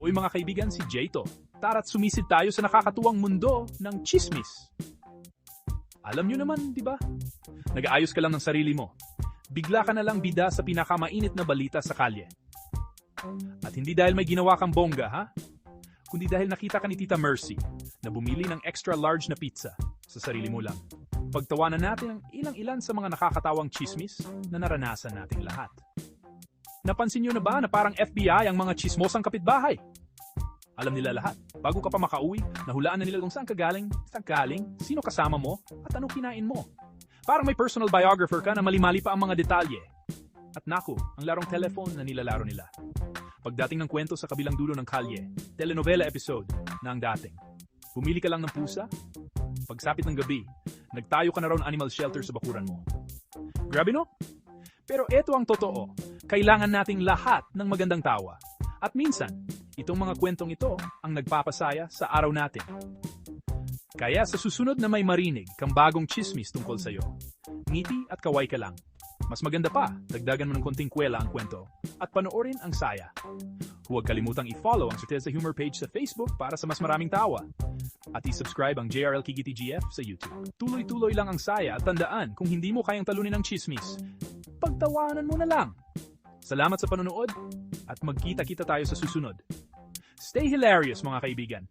Uy mga kaibigan, si Jayto. Tara't sumisid tayo sa nakakatuwang mundo ng chismis. Alam nyo naman, di ba? Nag-aayos ka lang ng sarili mo. Bigla ka na lang bida sa pinakamainit na balita sa kalye. At hindi dahil may ginawa kang bongga, ha? Kundi dahil nakita ka ni Tita Mercy na bumili ng extra large na pizza sa sarili mo lang. Pagtawanan natin ang ilang-ilan sa mga nakakatawang chismis na naranasan nating lahat. Napansin nyo na ba na parang FBI ang mga chismosang kapitbahay? Alam nila lahat. Bago ka pa makauwi, nahulaan na nila kung saan ka galing, sino kasama mo, at anong kinain mo. Parang may personal biographer ka na mali-mali pa ang mga detalye. At naku, ang larong telephone na nilalaro nila. Pagdating ng kwento sa kabilang dulo ng kalye, telenovela episode na ang dating. Bumili ka lang ng pusa, pagsapit ng gabi, nagtayo ka na raw ng animal shelter sa bakuran mo. Grabe no? Pero eto ang totoo, kailangan nating lahat ng magandang tawa. At minsan, itong mga kwentong ito ang nagpapasaya sa araw natin. Kaya sa susunod na may marinig kang bagong chismis tungkol sa'yo, ngiti at kaway ka lang. Mas maganda pa, dagdagan mo ng konting kwela ang kwento at panoorin ang saya. Huwag kalimutang i-follow ang Certeza Humor page sa Facebook para sa mas maraming tawa. At i-subscribe ang JRL Kikiti GF sa YouTube. Tuloy-tuloy lang ang saya at tandaan kung hindi mo kayang talunin ang chismis, pagtawanan mo na lang. Salamat sa panonood at magkita-kita tayo sa susunod. Stay hilarious mga kaibigan!